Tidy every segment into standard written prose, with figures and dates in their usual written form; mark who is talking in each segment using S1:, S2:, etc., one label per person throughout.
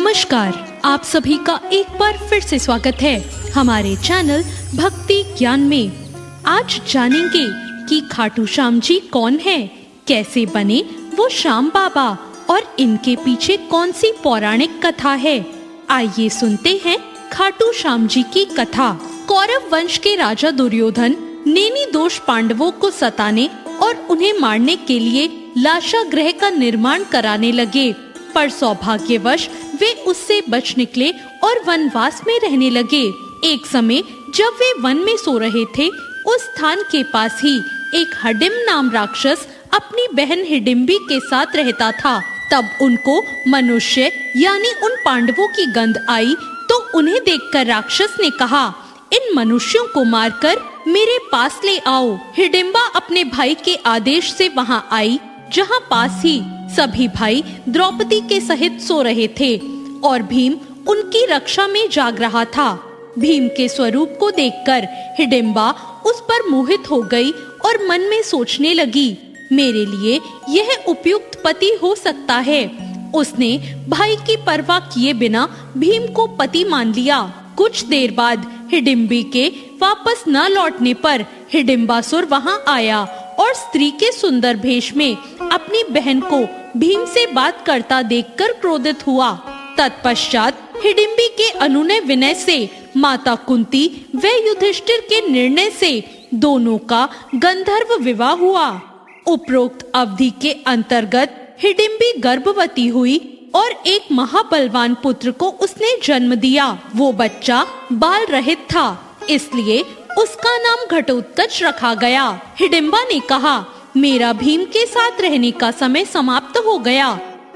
S1: नमस्कार, आप सभी का एक बार फिर से स्वागत है हमारे चैनल भक्ति ज्ञान में। आज जानेंगे कि खाटू श्याम जी कौन है, कैसे बने वो श्याम बाबा और इनके पीछे कौन सी पौराणिक कथा है। आइए सुनते हैं खाटू श्याम जी की कथा। कौरव वंश के राजा दुर्योधन नेमी दोष पांडवों को सताने और उन्हें मारने के लिए लाशागृह का निर्माण कराने लगे, पर सौभाग्यवश वे उससे बच निकले और वनवास में रहने लगे। एक समय जब वे वन में सो रहे थे, उस स्थान के पास ही एक हडिम नाम राक्षस अपनी बहन हिडिम्बी के साथ रहता था। तब उनको मनुष्य यानी उन पांडवों की गंध आई, तो उन्हें देखकर राक्षस ने कहा, इन मनुष्यों को मारकर मेरे पास ले आओ। हिडिम्बा अपने भाई के आदेश से वहां आई, जहां पास ही सभी भाई द्रौपदी के सहित सो रहे थे और भीम उनकी रक्षा में जाग रहा था। भीम के स्वरूप को देखकर हिडिम्बा उस पर मोहित हो गई और मन में सोचने लगी, मेरे लिए यह उपयुक्त पति हो सकता है। उसने भाई की परवाह किए बिना भीम को पति मान लिया। कुछ देर बाद हिडिम्बी के वापस न लौटने पर हिडिम्बासुर वहां आया और स्त्री के सुंदर भेष में अपनी बहन को भीम से बात करता देखकर क्रोधित हुआ। तत्पश्चात हिडिम्बी के अनुनय विनय से माता कुंती व युधिष्ठिर के निर्णय से दोनों का गंधर्व विवाह हुआ। उपरोक्त अवधि के अंतर्गत हिडिम्बी गर्भवती हुई और एक महाबलवान पुत्र को उसने जन्म दिया। वो बच्चा बाल रहित था, इसलिए उसका नाम घटोत्कच रखा गया। हिडिम्बा ने कहा, मेरा भीम के साथ रहने का समय समाप्त हो गया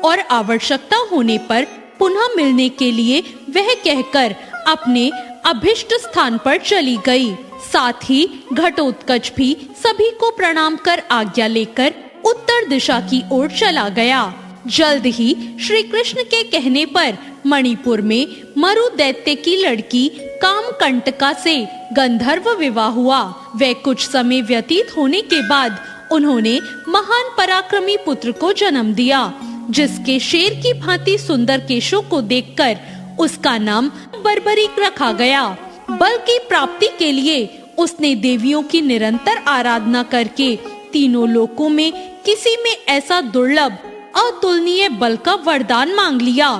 S1: और आवश्यकता होने पर पुनः मिलने के लिए वह कहकर अपने अभिष्ट स्थान पर चली गई। साथ ही घटोत्कच भी सभी को प्रणाम कर आज्ञा लेकर उत्तर दिशा की ओर चला गया। जल्द ही श्री कृष्ण के कहने पर मणिपुर में मरु दैत्य की लड़की कामकंटका से गंधर्व विवाह हुआ। वह कुछ समय व्यतीत होने के बाद उन्होंने महान पराक्रमी पुत्र को जन्म दिया, जिसके शेर की भांति सुंदर केशों को देखकर उसका नाम बर्बरीक रखा गया। बल की प्राप्ति के लिए उसने देवियों की निरंतर आराधना करके तीनों लोकों में किसी में ऐसा दुर्लभ अतुलनीय बल का वरदान मांग लिया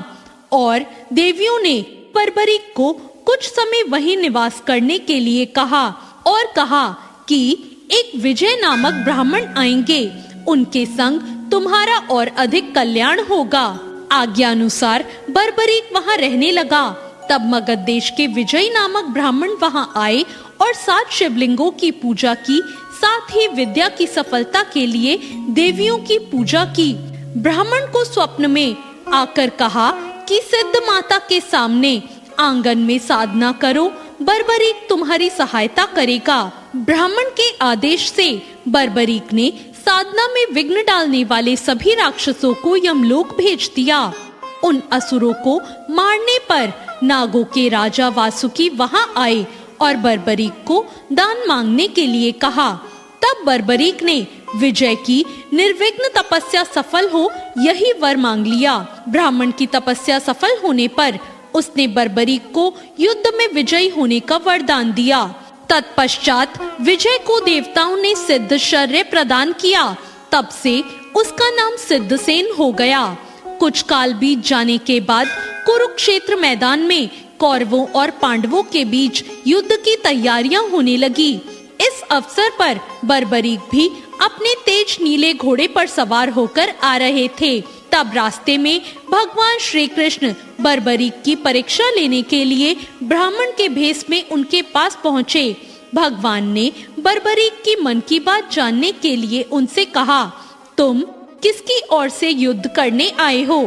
S1: और देवियों ने बर्बरीक को कुछ समय वहीं निवास करने के लिए कहा और कहा कि एक विजय नामक ब्राह्मण आएंगे, उनके संग तुम्हारा और अधिक कल्याण होगा। आज्ञानुसार बर्बरीक वहां रहने लगा। तब मगध देश के विजय नामक ब्राह्मण वहां आए और 7 शिवलिंगों की पूजा की, साथ ही विद्या की सफलता के लिए देवियों की पूजा की। ब्राह्मण को स्वप्न में आकर कहा कि सिद्ध माता के सामने आंगन में साधना करो, बर्बरीक तुम्हारी सहायता करेगा। ब्राह्मण के आदेश से बर्बरीक ने साधना में विघ्न डालने वाले सभी राक्षसों को यमलोक भेज दिया। उन असुरों को मारने पर नागों के राजा वासुकी वहां आए और बर्बरीक को दान मांगने के लिए कहा। तब बर्बरीक ने विजय की निर्विघ्न तपस्या सफल हो यही वर मांग लिया। ब्राह्मण की तपस्या सफल होने पर उसने बर्बरीक को युद्ध में विजयी होने का वरदान दिया। तत्पश्चात विजय को देवताओं ने सिद्ध शौर्य प्रदान किया। तब से उसका नाम सिद्धसेन हो गया। कुछ काल बीत जाने के बाद कुरुक्षेत्र मैदान में कौरवों और पांडवों के बीच युद्ध की तैयारियां होने लगी। इस अवसर पर बर्बरीक भी अपने तेज नीले घोड़े पर सवार होकर आ रहे थे। तब रास्ते में भगवान श्री कृष्ण बर्बरीक की परीक्षा लेने के लिए ब्राह्मण के भेष में उनके पास पहुँचे। भगवान ने बर्बरीक की मन की बात जानने के लिए उनसे कहा, तुम किसकी ओर से युद्ध करने आए हो?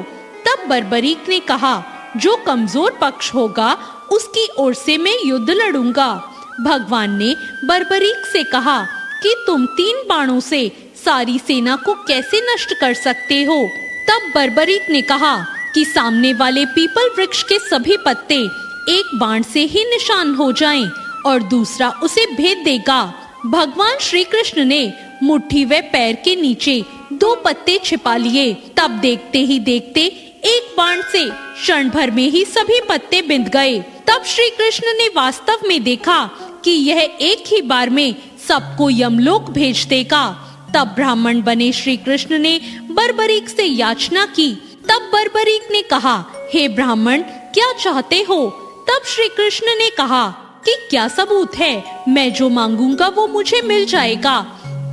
S1: तब बर्बरीक ने कहा, जो कमजोर पक्ष होगा उसकी ओर से मैं युद्ध लड़ूंगा। भगवान ने बर्बरीक से कहा कि तुम 3 बाणों से सारी सेना को कैसे नष्ट कर सकते हो? तब बर्बरीक ने कहा कि सामने वाले पीपल वृक्ष के सभी पत्ते एक बाण से ही निशान हो जाएं और दूसरा उसे भेद देगा। भगवान श्री कृष्ण ने मुट्ठी व पैर के नीचे 2 पत्ते छिपा लिए। तब देखते ही देखते एक बाण से क्षण भर में ही सभी पत्ते बिंद गए। तब श्री कृष्ण ने वास्तव में देखा कि यह एक ही बार में सबको यमलोक भेज देगा। तब ब्राह्मण बने श्री कृष्ण ने बर्बरीक से याचना की। तब बर्बरीक ने कहा, हे ब्राह्मण, क्या चाहते हो? तब श्री कृष्ण ने कहा कि क्या सबूत है, मैं जो मांगूंगा वो मुझे मिल जाएगा।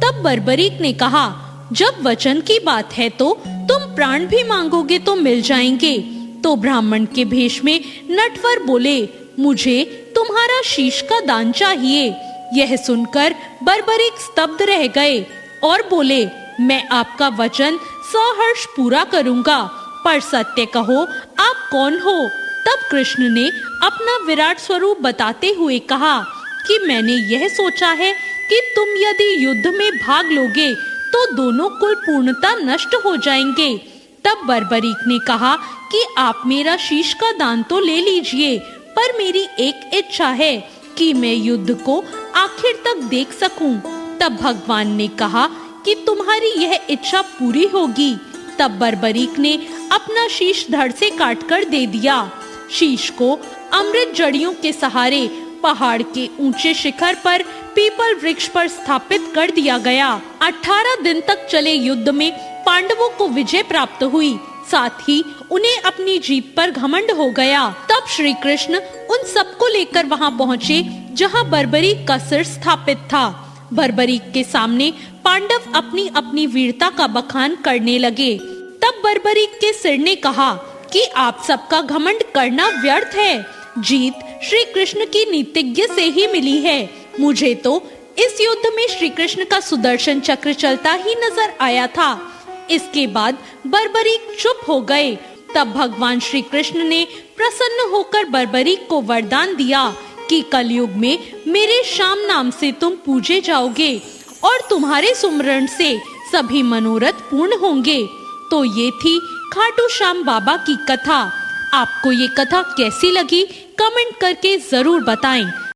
S1: तब बर्बरीक ने कहा, जब वचन की बात है तो तुम प्राण भी मांगोगे तो मिल जाएंगे। तो ब्राह्मण के भेष में नटवर बोले, मुझे तुम्हारा शीश का दान चाहिए। यह सुनकर बर्बरीक स्तब्ध रह गए और बोले, मैं आपका वचन सहर्ष पूरा करूंगा, पर सत्य कहो, आप कौन हो? तब कृष्ण ने अपना विराट स्वरूप बताते हुए कहा कि मैंने यह सोचा है कि तुम यदि युद्ध में भाग लोगे तो दोनों कुल पूर्णता नष्ट हो जाएंगे। तब बर्बरीक ने कहा कि आप मेरा शीश का दान तो ले लीजिए, पर मेरी एक इच्छा है कि मैं युद्ध को आखिर तक देख सकूं। तब भगवान ने कहा कि तुम्हारी यह इच्छा पूरी होगी। तब बर्बरीक ने अपना शीश धड़ से काटकर दे दिया। शीश को अमृत जड़ियों के सहारे पहाड़ के ऊंचे शिखर पर पीपल वृक्ष पर स्थापित कर दिया गया। 18 दिन तक चले युद्ध में पांडवों को विजय प्राप्त हुई, साथ ही उन्हें अपनी जीत पर घमंड हो गया। तब श्री कृष्ण उन सबको लेकर वहां पहुंचे जहां बर्बरीक का सिर स्थापित था। बर्बरीक के सामने पांडव अपनी अपनी वीरता का बखान करने लगे। तब बर्बरीक के सिर ने कहा कि आप सबका घमंड करना व्यर्थ है। जीत श्री कृष्ण की नीतिज्ञ से ही मिली है। मुझे तो इस युद्ध में श्री कृष्ण का सुदर्शन चक्र चलता ही नजर आया था। इसके बाद बर्बरीक चुप हो गए। तब भगवान श्री कृष्ण ने प्रसन्न होकर बर्बरीक को वरदान दिया कि कलयुग में मेरे श्याम नाम से तुम पूजे जाओगे और तुम्हारे सुमरण से सभी मनोरथ पूर्ण होंगे। तो ये थी खाटू श्याम बाबा की कथा। आपको ये कथा कैसी लगी कमेंट करके जरूर बताएं।